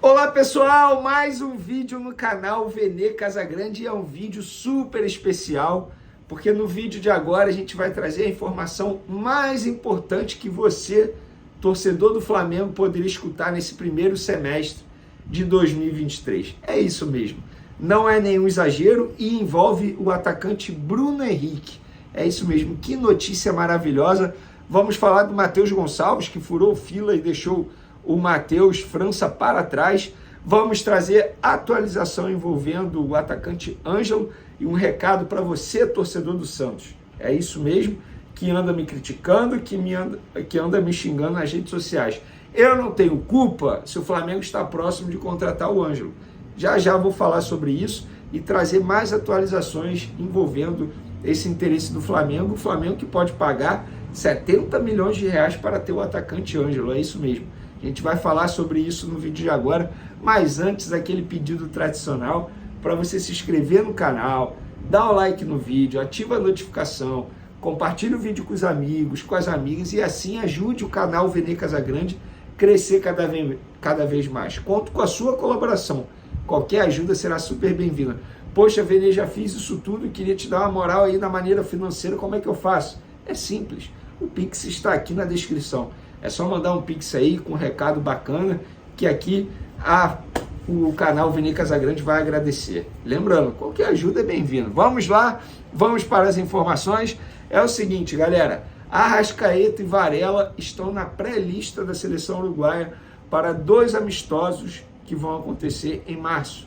Olá pessoal, mais um vídeo no canal Vene Casagrande e é um vídeo super especial, porque no vídeo de agora a gente vai trazer a informação mais importante que você, torcedor do Flamengo, poderia escutar nesse primeiro semestre de 2023. É isso mesmo, não é nenhum exagero e envolve o atacante Bruno Henrique. É isso mesmo, que notícia maravilhosa. Vamos falar do Matheus Gonçalves, que furou fila e deixou o Matheus França para trás. Vamos trazer atualização envolvendo o atacante Ângelo e um recado para você, torcedor do Santos. É isso mesmo, que anda me criticando, que anda me xingando nas redes sociais. Eu não tenho culpa se o Flamengo está próximo de contratar o Ângelo. Já já vou falar sobre isso e trazer mais atualizações envolvendo esse interesse do Flamengo. O Flamengo que pode pagar 70 milhões de reais para ter o atacante Ângelo, é isso mesmo. A gente vai falar sobre isso no vídeo de agora, mas antes aquele pedido tradicional para você se inscrever no canal, dar o like no vídeo, ativa a notificação, compartilhe o vídeo com os amigos, com as amigas e assim ajude o canal Vene Casagrande crescer cada vez mais. Conto com a sua colaboração, qualquer ajuda será super bem-vinda. Poxa, Vene, já fiz isso tudo e queria te dar uma moral aí na maneira financeira, como é que eu faço? É simples, o Pix está aqui na descrição. É só mandar um Pix aí com um recado bacana que aqui o canal Vene Casagrande vai agradecer. Lembrando, qualquer ajuda é bem-vinda. Vamos lá, vamos para as informações. É o seguinte, galera, Arrascaeta e Varela estão na pré-lista da seleção uruguaia para 2 amistosos que vão acontecer em março.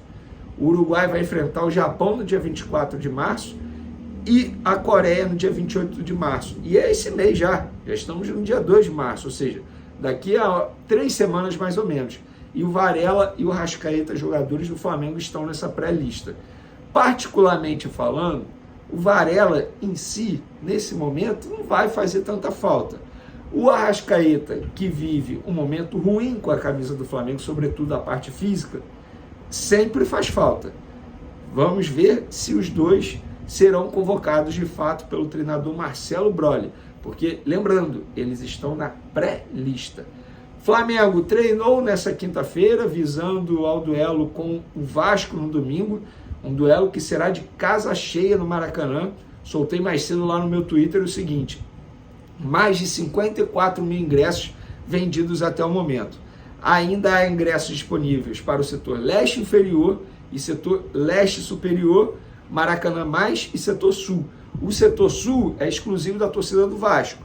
O Uruguai vai enfrentar o Japão no dia 24 de março e a Coreia no dia 28 de março. E é esse mês já estamos no dia 2 de março, ou seja, daqui a 3 semanas mais ou menos. E o Varela e o Arrascaeta, jogadores do Flamengo, estão nessa pré-lista. Particularmente falando, o Varela em si, nesse momento, não vai fazer tanta falta. O Arrascaeta, que vive um momento ruim com a camisa do Flamengo, sobretudo a parte física, sempre faz falta. Vamos ver se os dois serão convocados de fato pelo treinador Marcelo Brolli, porque, lembrando, eles estão na pré-lista. Flamengo treinou nessa quinta-feira, visando ao duelo com o Vasco no domingo, um duelo que será de casa cheia no Maracanã. Soltei mais cedo lá no meu Twitter o seguinte: mais de 54 mil ingressos vendidos até o momento. Ainda há ingressos disponíveis para o setor leste inferior e setor leste superior, Maracanã mais e setor sul. O setor sul é exclusivo da torcida do Vasco,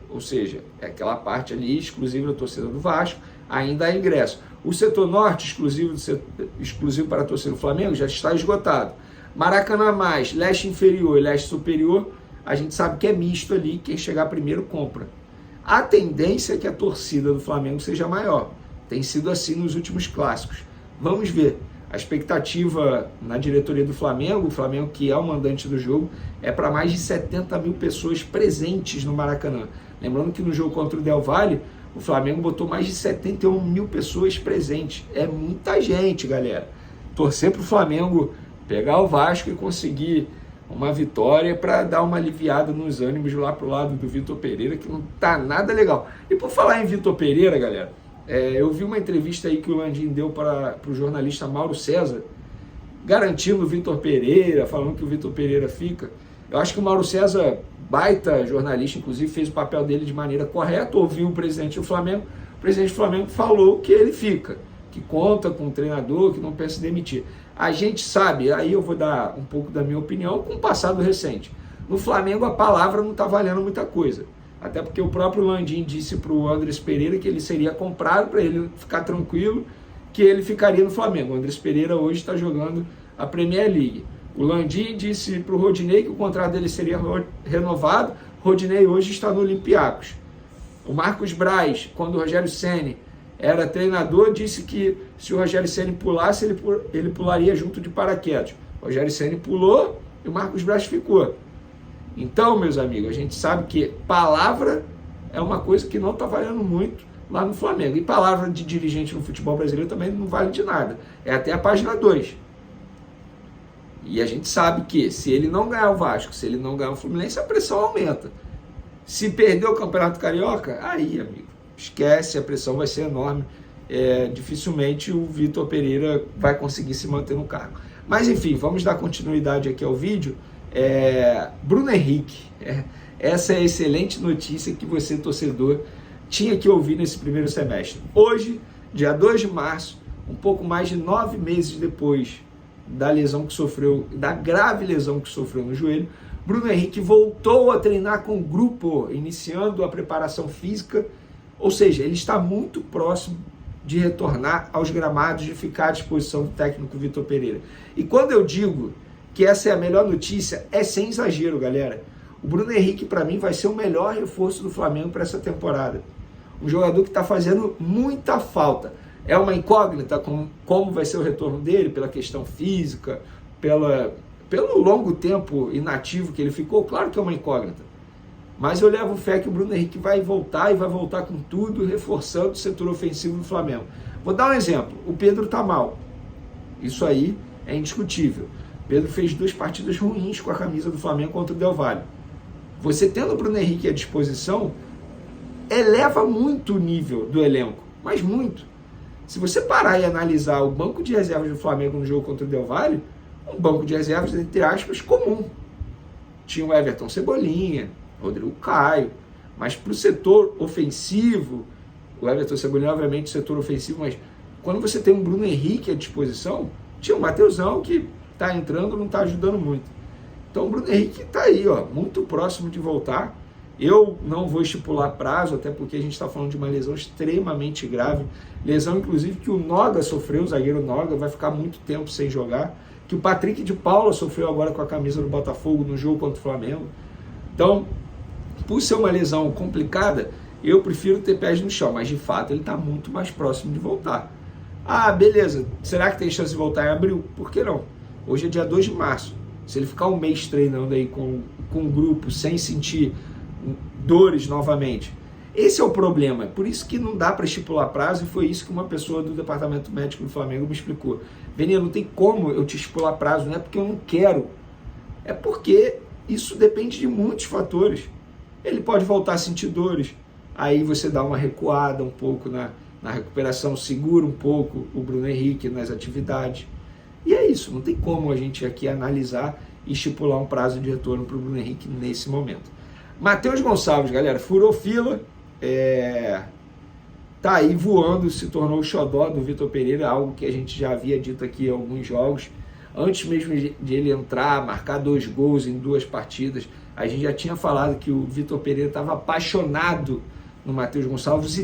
ou seja, é aquela parte ali exclusiva da torcida do Vasco, ainda há ingresso. O setor norte, exclusivo para a torcida do Flamengo, já está esgotado. Maracanã mais, leste inferior e leste superior, a gente sabe que é misto ali, quem chegar primeiro compra. A tendência é que a torcida do Flamengo seja maior, tem sido assim nos últimos clássicos. Vamos ver. A expectativa na diretoria do Flamengo, o Flamengo que é o mandante do jogo, é para mais de 70 mil pessoas presentes no Maracanã. Lembrando que no jogo contra o Del Valle, o Flamengo botou mais de 71 mil pessoas presentes. É muita gente, galera. Torcer para o Flamengo pegar o Vasco e conseguir uma vitória para dar uma aliviada nos ânimos lá pro lado do Vitor Pereira, que não tá nada legal. E por falar em Vitor Pereira, galera, eu vi uma entrevista aí que o Landim deu para o jornalista Mauro César, garantindo o Vitor Pereira, falando que o Vitor Pereira fica. Eu acho que o Mauro César, baita jornalista, inclusive fez o papel dele de maneira correta, ouviu o presidente do Flamengo falou que ele fica, que conta com o treinador, que não pensa em demitir. A gente sabe, aí eu vou dar um pouco da minha opinião com o passado recente. No Flamengo a palavra não está valendo muita coisa. Até porque o próprio Landim disse para o Andrés Pereira que ele seria comprado para ele ficar tranquilo, que ele ficaria no Flamengo. O Andrés Pereira hoje está jogando a Premier League. O Landim disse para o Rodinei que o contrato dele seria renovado. Rodinei hoje está no Olympiacos. O Marcos Braz, quando o Rogério Ceni era treinador, disse que se o Rogério Ceni pulasse, ele pularia junto de paraquedas. O Rogério Ceni pulou e o Marcos Braz ficou. Então, meus amigos, a gente sabe que palavra é uma coisa que não está valendo muito lá no Flamengo. E palavra de dirigente no futebol brasileiro também não vale de nada. É até a página 2. E a gente sabe que se ele não ganhar o Vasco, se ele não ganhar o Fluminense, a pressão aumenta. Se perder o Campeonato Carioca, aí, amigo, esquece, a pressão vai ser enorme dificilmente o Vitor Pereira vai conseguir se manter no cargo. Mas enfim, vamos dar continuidade aqui ao vídeo. Bruno Henrique, essa é a excelente notícia que você, torcedor, tinha que ouvir nesse primeiro semestre. Hoje, dia 2 de março, um pouco mais de 9 meses depois da lesão que sofreu, da grave lesão que sofreu no joelho, Bruno Henrique voltou a treinar com o grupo, iniciando a preparação física, ou seja, ele está muito próximo de retornar aos gramados, de ficar à disposição do técnico Vitor Pereira. E quando eu digo que essa é a melhor notícia, é sem exagero, galera. O Bruno Henrique, para mim, vai ser o melhor reforço do Flamengo para essa temporada. Um jogador que está fazendo muita falta. É uma incógnita como vai ser o retorno dele, pela questão física, pelo longo tempo inativo que ele ficou. Claro que é uma incógnita. Mas eu levo fé que o Bruno Henrique vai voltar, e vai voltar com tudo, reforçando o setor ofensivo do Flamengo. Vou dar um exemplo. O Pedro está mal. Isso aí é indiscutível. O Pedro fez 2 partidas ruins com a camisa do Flamengo contra o Del Valle. Você tendo o Bruno Henrique à disposição, eleva muito o nível do elenco, mas muito. Se você parar e analisar o banco de reservas do Flamengo no jogo contra o Del Valle, um banco de reservas, entre aspas, comum. Tinha o Everton Cebolinha, Rodrigo Caio, mas para o setor ofensivo, o Everton Cebolinha, obviamente, setor ofensivo, mas quando você tem um Bruno Henrique à disposição, tinha o Mateusão que está entrando, não está ajudando muito. Então o Bruno Henrique está aí, muito próximo de voltar. Eu não vou estipular prazo, até porque a gente está falando de uma lesão extremamente grave, lesão inclusive que o Noga sofreu, o zagueiro Noga vai ficar muito tempo sem jogar, que o Patrick de Paula sofreu agora com a camisa do Botafogo no jogo contra o Flamengo. Então, por ser uma lesão complicada, eu prefiro ter pés no chão, mas de fato ele está muito mais próximo de voltar. Ah, beleza, será que tem chance de voltar em abril? Por que não? Hoje é dia 2 de março, se ele ficar um mês treinando aí com um grupo, sem sentir dores novamente, esse é o problema. Por isso que não dá para estipular prazo, e foi isso que uma pessoa do departamento médico do Flamengo me explicou. Vene, não tem como eu te estipular prazo, não é porque eu não quero, é porque isso depende de muitos fatores. Ele pode voltar a sentir dores, aí você dá uma recuada um pouco na recuperação, segura um pouco o Bruno Henrique nas atividades. E é isso, não tem como a gente aqui analisar e estipular um prazo de retorno para o Bruno Henrique nesse momento. Matheus Gonçalves, galera, furou fila, tá aí voando, se tornou o xodó do Vitor Pereira, algo que a gente já havia dito aqui em alguns jogos. Antes mesmo de ele entrar, marcar 2 gols em 2 partidas, a gente já tinha falado que o Vitor Pereira estava apaixonado no Matheus Gonçalves,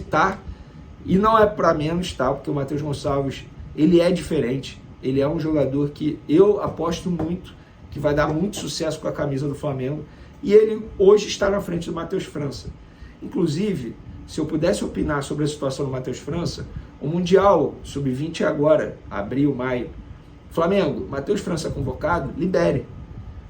e não é para menos, tá? Porque o Matheus Gonçalves, ele é diferente, ele é um jogador que eu aposto muito, que vai dar muito sucesso com a camisa do Flamengo, e ele hoje está na frente do Matheus França. Inclusive, se eu pudesse opinar sobre a situação do Matheus França, o Mundial Sub-20 é agora, abril, maio. Flamengo, Matheus França convocado, libere.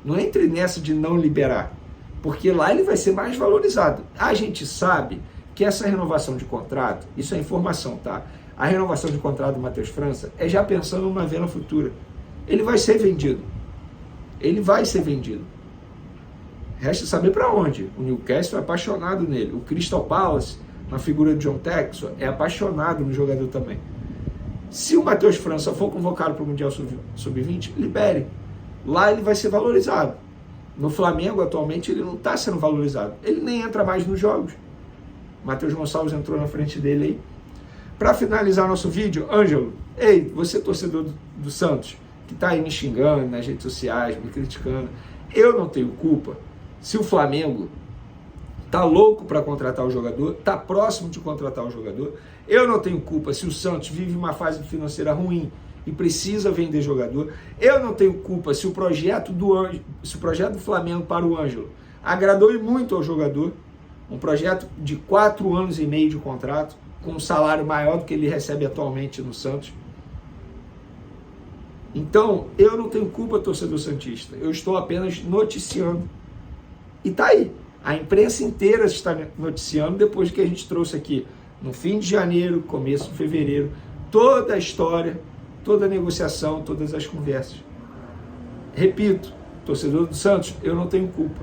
Não entre nessa de não liberar, porque lá ele vai ser mais valorizado. A gente sabe que essa renovação de contrato, isso é informação, tá? A renovação de contrato do Matheus França é já pensando numa venda futura. Ele vai ser vendido. Ele vai ser vendido. Resta saber para onde. O Newcastle é apaixonado nele. O Crystal Palace, na figura de John Textor, é apaixonado no jogador também. Se o Matheus França for convocado para o Mundial Sub-20, libere. Lá ele vai ser valorizado. No Flamengo, atualmente, ele não está sendo valorizado. Ele nem entra mais nos jogos. Matheus Gonçalves entrou na frente dele aí. Para finalizar nosso vídeo, Ângelo, ei, você torcedor do Santos, que está aí me xingando nas redes sociais, me criticando, eu não tenho culpa se o Flamengo está louco para contratar o jogador, está próximo de contratar o jogador. Eu não tenho culpa se o Santos vive uma fase financeira ruim e precisa vender jogador. Eu não tenho culpa se o projeto do Flamengo para o Ângelo agradou e muito ao jogador, um projeto de 4 anos e meio de contrato, com um salário maior do que ele recebe atualmente no Santos. Então, eu não tenho culpa, torcedor santista. Eu estou apenas noticiando. E tá aí. A imprensa inteira está noticiando depois que a gente trouxe aqui, no fim de janeiro, começo de fevereiro, toda a história, toda a negociação, todas as conversas. Repito, torcedor do Santos, eu não tenho culpa.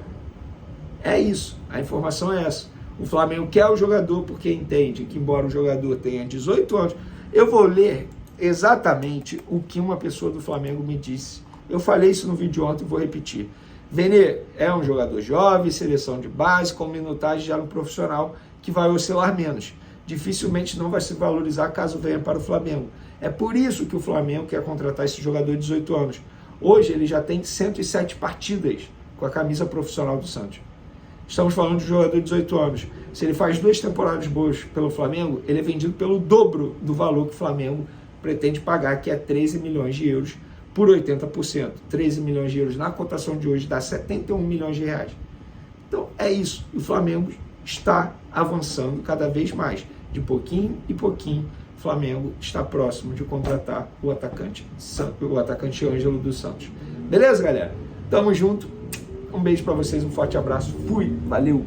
É isso. A informação é essa. O Flamengo quer o jogador porque entende que, embora o jogador tenha 18 anos, Eu vou ler exatamente o que uma pessoa do Flamengo me disse. Eu falei isso no vídeo ontem e vou repetir. Vene é um jogador jovem, seleção de base, com minutagem já no profissional, que vai oscilar menos. Dificilmente não vai se valorizar caso venha para o Flamengo. É por isso que o Flamengo quer contratar esse jogador de 18 anos. Hoje ele já tem 107 partidas com a camisa profissional do Santos. Estamos falando de um jogador de 18 anos. Se ele faz 2 temporadas boas pelo Flamengo, ele é vendido pelo dobro do valor que o Flamengo pretende pagar, que é 13 milhões de euros por 80%. 13 milhões de euros na cotação de hoje dá 71 milhões de reais. Então é isso. O Flamengo está avançando cada vez mais. De pouquinho em pouquinho, o Flamengo está próximo de contratar o atacante Ângelo dos Santos. Beleza, galera? Tamo junto. Um beijo para vocês, um forte abraço. Fui, valeu!